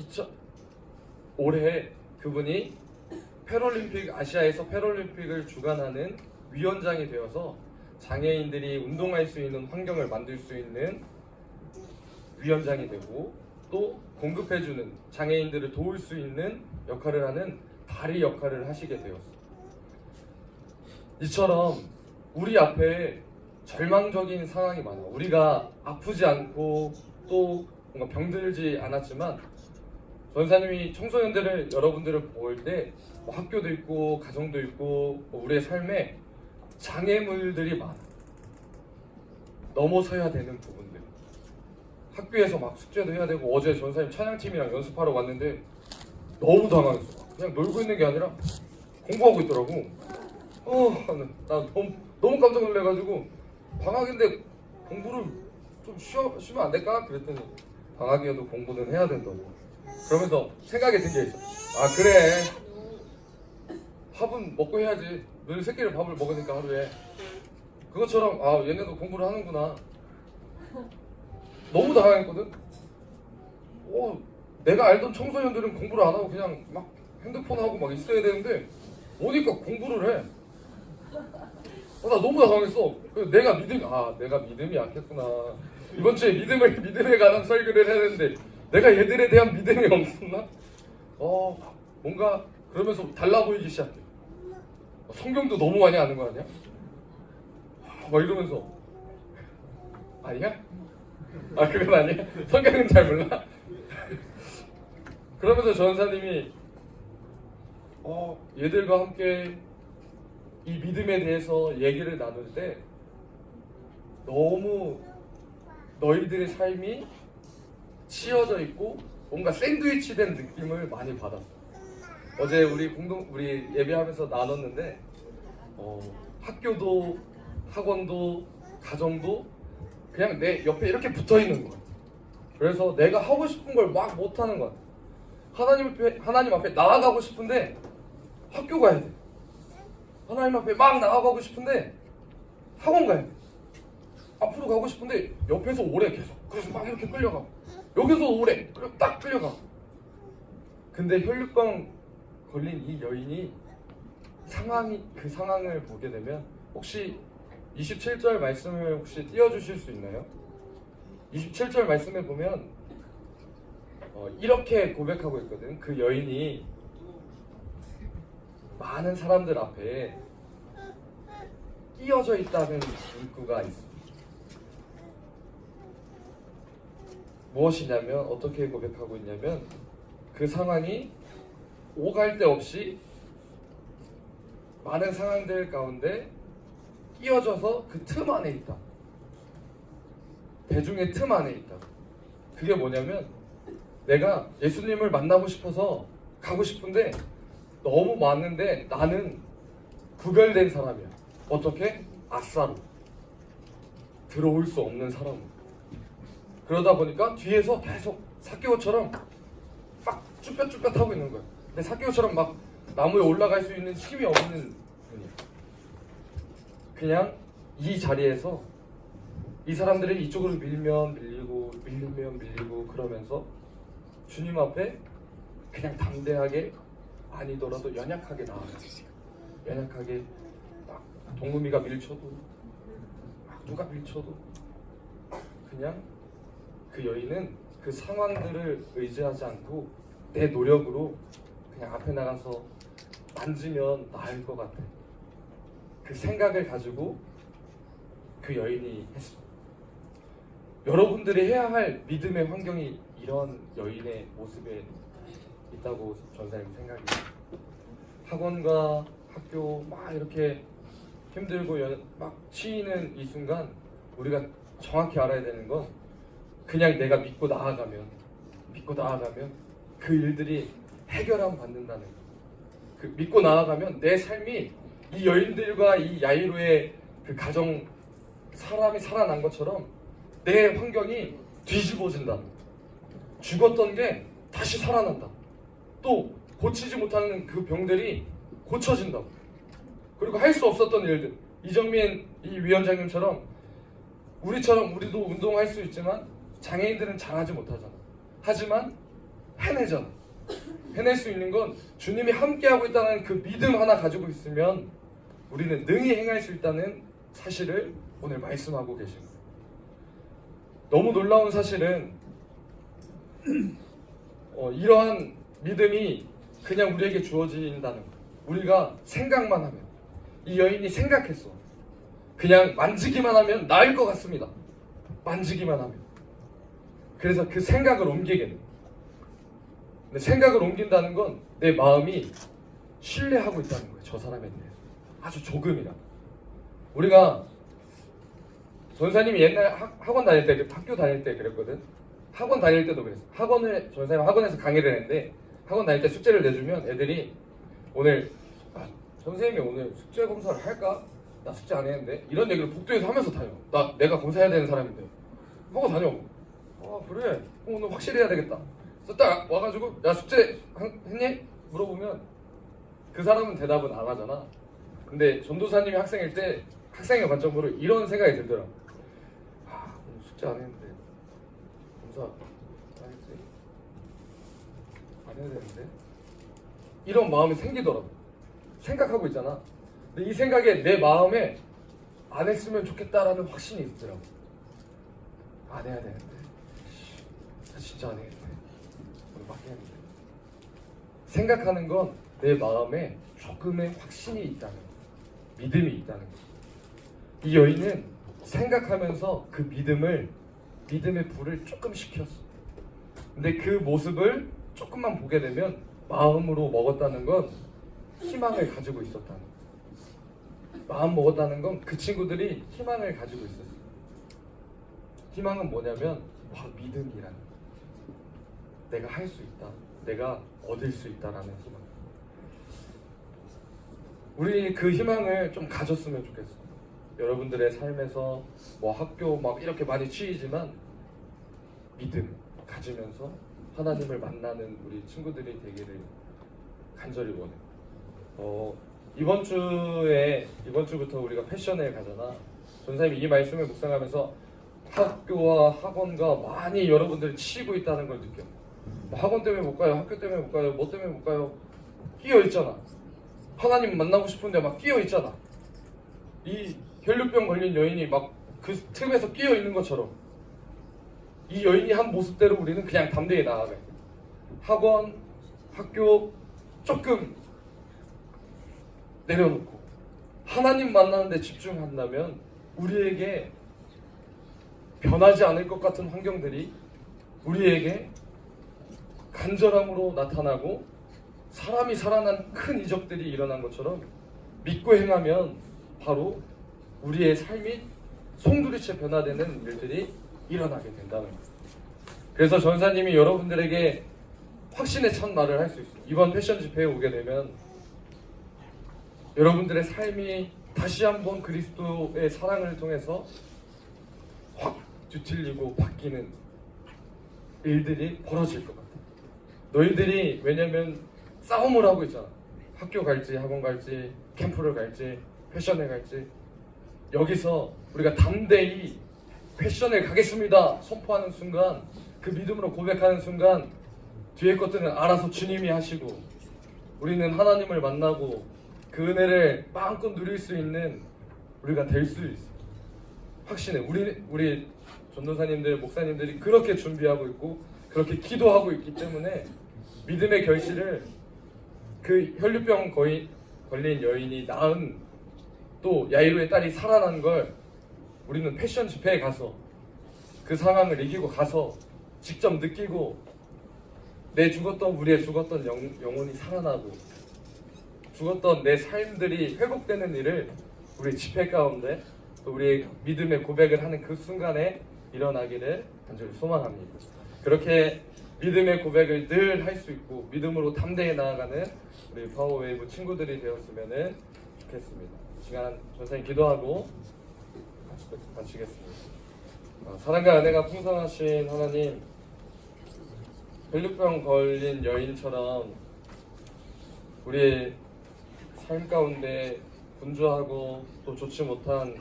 올해 그분이 아시아에서 패럴림픽을 주관하는 위원장이 되어서 장애인들이 운동할 수 있는 환경을 만들 수 있는 위원장이 되고 또 공급해주는 장애인들을 도울 수 있는 역할을 하는 다리 역할을 하시게 되었어요. 이처럼 우리 앞에 절망적인 상황이 많아. 우리가 아프지 않고 또 뭔가 병들지 않았지만 전사님이 청소년들을 여러분들을 볼 때 학교도 있고 가정도 있고 우리의 삶에 장애물들이 많아. 넘어서야 되는 부분들. 학교에서 막 숙제도 해야 되고 어제 전사님 찬양팀이랑 연습하러 왔는데 너무 당황했어. 그냥 놀고 있는 게 아니라 공부하고 있더라고. 나 너무 깜짝 놀래가지고 방학인데 공부를 좀 쉬면 안 될까? 그랬더니 방학이어도 공부는 해야 된다고. 그러면서 생각이 든 게 있어. 그래. 밥은 먹고 해야지. 늘 새끼를 밥을 먹으니까 하루에. 그것처럼 얘네도 공부를 하는구나. 너무 당황했거든. 내가 알던 청소년들은 공부를 안 하고 그냥 막 핸드폰 하고 막 있어야 되는데 오니까 공부를 해. 나 너무 당황했어. 내가 믿음이 약했구나. 이번 주에 믿음에 관한 설교를 해야 되는데 내가 얘들에 대한 믿음이 없었나? 뭔가 그러면서 달라 보이기 시작해. 성경도 너무 많이 아는 거 아니야? 막 이러면서 아니야? 아 그건 아니야? 성경은 잘 몰라? 그러면서 전사님이 얘들과 함께 이 믿음에 대해서 얘기를 나눌 때 너무 너희들의 삶이 치어져 있고 뭔가 샌드위치된 느낌을 많이 받았어. 어제 우리 예배하면서 나눴는데 학교도 학원도 가정도 그냥 내 옆에 이렇게 붙어 있는 거야. 그래서 내가 하고 싶은 걸 막 못하는 거야. 하나님 앞에 나아가고 싶은데 학교 가야 돼. 하나님 앞에 막 나아가고 싶은데 학원 가야 돼. 앞으로 가고 싶은데 옆에서 오래 계속. 그래서 막 이렇게 끌려가. 여기서 오래. 그리고 딱 끌려가. 근데 혈류병 걸린 이 여인이 그 상황을 보게 되면 혹시 27절 말씀을 혹시 띄워주실 수 있나요? 27절 말씀에 보면 이렇게 고백하고 있거든. 그 여인이 많은 사람들 앞에 끼어져 있다는 문구가 있습니다. 무엇이냐면 어떻게 고백하고 있냐면 그 상황이 오갈 데 없이 많은 상황들 가운데 끼어져서 그 틈 안에 있다. 대중의 틈 안에 있다. 그게 뭐냐면 내가 예수님을 만나고 싶어서 가고 싶은데 너무 많은데 나는 구별된 사람이야. 어떻게? 아싸로 들어올 수 없는 사람. 그러다 보니까 뒤에서 계속 삭개오처럼 막 쭈뼛쭈뼛 하고 있는 거야. 근데 삭개오처럼 막 나무에 올라갈 수 있는 힘이 없는 분이야. 그냥 이 자리에서 이 사람들이 이쪽으로 밀면 밀리고 그러면서 주님 앞에 그냥 담대하게 아니더라도 연약하게 나아가. 연약하게 막 동무미가 밀쳐도 막 누가 밀쳐도 그냥 그 여인은 그 상황들을 의지하지 않고 내 노력으로 그냥 앞에 나가서 만지면 나을 것 같아. 그 생각을 가지고 그 여인이 했어. 여러분들이 해야 할 믿음의 환경이 이런 여인의 모습에 있다고 전사님 생각이 돼요. 학원과 학교 막 이렇게 힘들고 막 치이는 이 순간 우리가 정확히 알아야 되는 건 그냥 내가 믿고 나아가면 그 일들이 해결함 받는다는 거. 그 믿고 나아가면 내 삶이 이 여인들과 이 야이로의 그 가정 사람이 살아난 것처럼 내 환경이 뒤집어진다. 죽었던 게 다시 살아난다. 또 고치지 못하는 그 병들이 고쳐진다. 그리고 할 수 없었던 일들, 이정민 이 위원장님처럼 우리도 운동할 수 있지만 장애인들은 잘하지 못하잖아. 하지만 해내잖아. 해낼 수 있는 건 주님이 함께하고 있다는 그 믿음 하나 가지고 있으면 우리는 능히 행할 수 있다는 사실을 오늘 말씀하고 계십니다. 너무 놀라운 사실은 이러한 믿음이 그냥 우리에게 주어진다는 거. 우리가 생각만 하면, 이 여인이 생각했어. 그냥 만지기만 하면 나을 것 같습니다. 만지기만 하면. 그래서 그 생각을 옮기게 돼. 근데 생각을 옮긴다는 건 내 마음이 신뢰하고 있다는 거예요. 저 사람에 대해서. 아주 조금이라도. 우리가 전사님이 옛날 학원 다닐 때, 학교 다닐 때 그랬거든. 학원 다닐 때도 그랬어. 전사님 학원에서 강의를 했는데 학원 다닐 때 숙제를 내주면 애들이 오늘 선생님이 오늘 숙제 검사를 할까? 나 숙제 안 했는데 이런 얘기를 복도에서 하면서 다녀. 내가 검사해야 되는 사람인데 하고 다녀. 그래 오늘 확실히 해야 되겠다. 그래서 딱 와가지고 야 숙제 했니? 물어보면 그 사람은 대답은 안 하잖아. 근데 전도사님이 학생일 때 학생의 관점으로 이런 생각이 들더라고. 오늘 숙제 안 했는데 검사 안 했지? 안 해야 되는데? 이런 마음이 생기더라고. 생각하고 있잖아. 근데 이 생각에 내 마음에 안 했으면 좋겠다라는 확신이 있더라고. 안 해야 되는데. 진짜 안 해야겠네. 오늘 막 해야겠네. 생각하는 건 내 마음에 조금의 확신이 있다는 거. 믿음이 있다는 거. 이 여인은 생각하면서 그 믿음의 불을 조금 식혔어. 근데 그 모습을 조금만 보게 되면 마음으로 먹었다는 건 희망을 가지고 있었다는 거야. 마음 먹었다는 건 그 친구들이 희망을 가지고 있었어. 희망은 뭐냐면 바로 믿음이라는 거야. 내가 할 수 있다, 내가 얻을 수 있다라는 희망. 우리 그 희망을 좀 가졌으면 좋겠어. 여러분들의 삶에서 뭐 학교 막 이렇게 많이 치이지만 믿음 가지면서 하나님을 만나는 우리 친구들이 되기를 간절히 원해. 이번 주부터 우리가 패션에 가잖아. 전사님이 이 말씀을 묵상하면서 학교와 학원과 많이 여러분들이 치이고 있다는 걸 느껴. 뭐 학원 때문에 못 가요, 학교 때문에 못 가요, 뭐 때문에 못 가요. 끼어 있잖아. 하나님 만나고 싶은데 막 끼어 있잖아. 이 혈류병 걸린 여인이 막 그 틈에서 끼어 있는 것처럼 이 여인이 한 모습대로 우리는 그냥 담대히 나아가요. 학원, 학교 조금 내려놓고 하나님 만나는데 집중한다면 우리에게 변하지 않을 것 같은 환경들이 우리에게 간절함으로 나타나고 사람이 살아난 큰 이적들이 일어난 것처럼 믿고 행하면 바로 우리의 삶이 송두리째 변화되는 일들이 일어나게 된다는 거예요. 그래서 전사님이 여러분들에게 확신에 찬 말을 할 수 있어요. 이번 패션 집회에 오게 되면 여러분들의 삶이 다시 한번 그리스도의 사랑을 통해서 확 뒤틀리고 바뀌는 일들이 벌어질 것 같아. 너희들이 왜냐면 싸움을 하고 있잖아. 학교 갈지 학원 갈지 캠프를 갈지 패션에 갈지. 여기서 우리가 담대히 패션에 가겠습니다 선포하는 순간, 그 믿음으로 고백하는 순간 뒤에 것들은 알아서 주님이 하시고 우리는 하나님을 만나고 그 은혜를 마음껏 누릴 수 있는 우리가 될 수 있어. 확신해. 우리 전도사님들, 목사님들이 그렇게 준비하고 있고 그렇게 기도하고 있기 때문에 믿음의 결실을 그 혈류병 걸린 여인이 낳은 또 야이로의 딸이 살아난 걸 우리는 패션 집회에 가서 그 상황을 이기고 가서 직접 느끼고 우리의 죽었던 영혼이 살아나고 죽었던 내 삶들이 회복되는 일을 우리 집회 가운데 또 우리의 믿음의 고백을 하는 그 순간에 일어나기를 간절히 소망합니다. 그렇게 믿음의 고백을 늘 할 수 있고 믿음으로 담대히 나아가는 우리 파워웨이브 친구들이 되었으면 좋겠습니다. 이 시간 전사님 기도하고 마치겠습니다. 사랑과 은혜가 풍성하신 하나님, 혈류병 걸린 여인처럼 우리의 삶 가운데 분주하고 또 좋지 못한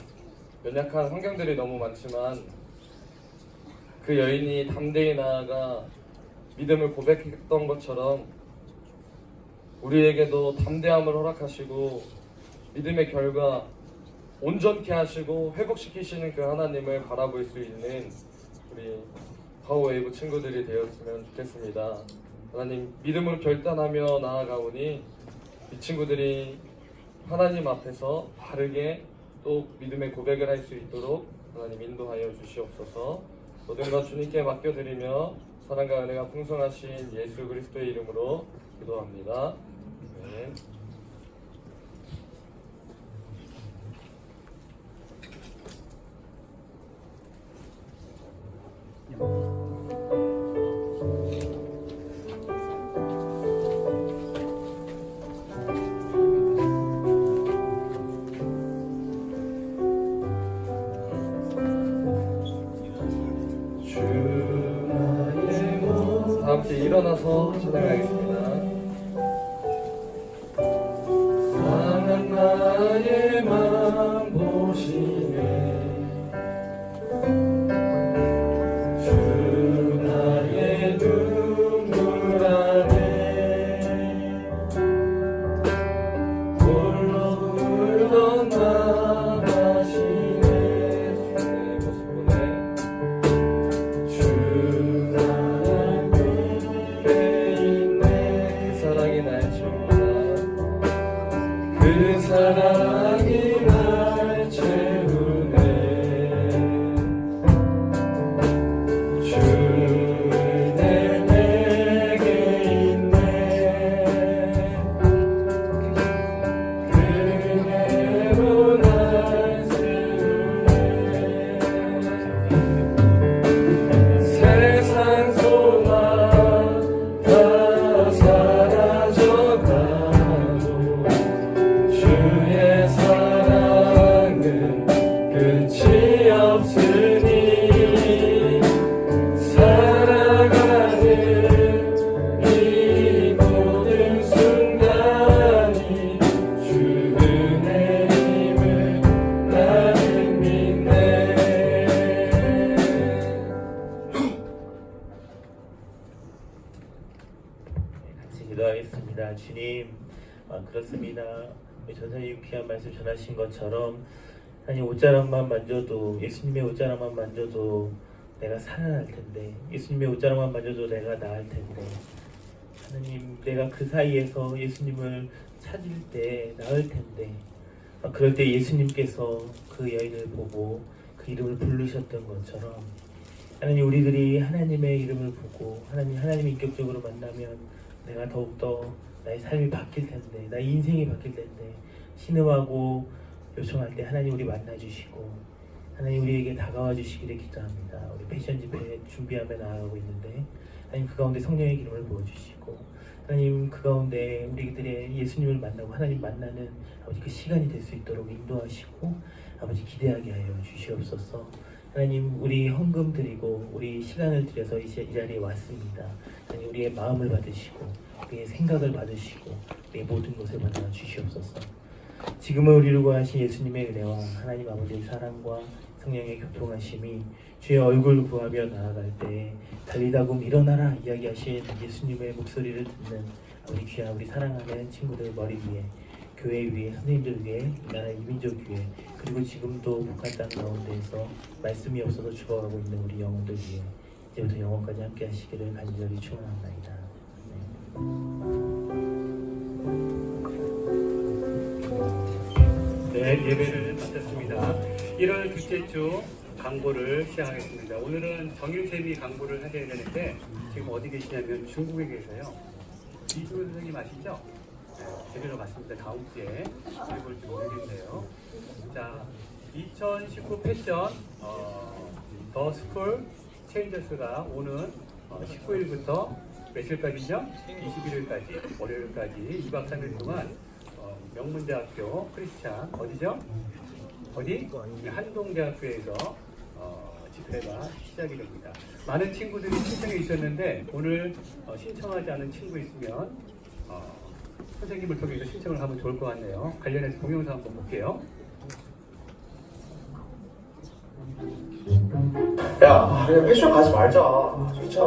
연약한 환경들이 너무 많지만 그 여인이 담대히 나아가 믿음을 고백했던 것처럼 우리에게도 담대함을 허락하시고 믿음의 결과 온전케 하시고 회복시키시는 그 하나님을 바라볼 수 있는 우리 파워웨이브 친구들이 되었으면 좋겠습니다. 하나님, 믿음으로 결단하며 나아가오니 이 친구들이 하나님 앞에서 바르게 또 믿음의 고백을 할 수 있도록 하나님 인도하여 주시옵소서. 모든 것 주님께 맡겨드리며 사랑과 은혜가 풍성하신 예수 그리스도의 이름으로 기도합니다. 아멘. 다 함께 일어나서 찬양하겠습니다. 상한 나의 맘 보시네, 주 나의 눈물 안에 홀로 울던 맘 아시네. 주의 모습 보네. 주 나의 곁에 있네. 같이 기도하겠습니다. 주님, 그렇습니다. 우리 전사님 귀한 말씀 전하신 것처럼 하나님 옷자락만 만져도, 예수님의 옷자락만 만져도 내가 살아날 텐데, 예수님의 옷자락만 만져도 내가 나을 텐데, 하나님, 내가 그 사이에서 예수님을 찾을 때 나을 텐데, 그럴 때 예수님께서 그 여인을 보고 그 이름을 부르셨던 것처럼, 하나님, 우리들이 하나님의 이름을 보고 하나님을 인격적으로 만나면 내가 더욱더 나의 삶이 바뀔 텐데, 나의 인생이 바뀔 텐데, 신음하고 요청할 때 하나님 우리 만나주시고 하나님 우리에게 다가와 주시기를 기도합니다. 우리 패션 집회 준비하며 나아가고 있는데, 하나님 그 가운데 성령의 기름을 부어주시고, 하나님 그 가운데 우리들의 예수님을 만나고 하나님 만나는 아버지 그 시간이 될 수 있도록 인도하시고 아버지 기대하게 하여 주시옵소서. 하나님, 우리 헌금 드리고 우리 시간을 들여서 이 자리에 왔습니다. 하나님, 우리의 마음을 받으시고 우리의 생각을 받으시고 우리의 모든 것을 받아 주시옵소서. 지금은 우리를 구하신 예수님의 은혜와 하나님 아버지의 사랑과 성령의 교통하심이 주의 얼굴 구하며 나아갈 때 달리다금 일어나라 이야기하신 예수님의 목소리를 듣는 우리 귀한 우리 사랑하는 친구들 머리 위에, 교회 위에, 선생님들 위에, 이 나라 이민족 위에, 그리고 지금도 북한 땅 가운데에서 말씀이 없어서 죽어가고 있는 우리 영혼들 위에 이제부터 영원까지 함께 하시기를 간절히 축원합니다. 네, 예배를 마쳤습니다. 1월 둘째 주 강보를 시작하겠습니다. 오늘은 정일세미 강보를 하셔야 되는데 지금 어디 계시냐면 중국에 계세요. 이수근 선생님 아시죠? 네, 제대로 갔습니다. 다음 주에 볼지 모르겠네요. 자, 2019 패션 더 스쿨 체인저스가 오는 19일부터 며칠까지죠? 21일까지 월요일까지 2박 3일 동안 명문대학교 크리스찬 어디죠? 어디? 한동대학교에서 집회가 시작이 됩니다. 많은 친구들이 신청해 주셨는데 오늘 신청하지 않은 친구 있으면 선생님을 통해서 신청을 하면 좋을 것 같네요. 관련해서 동영상 한번 볼게요. 야, 그냥 패션 가지 말자. 진짜.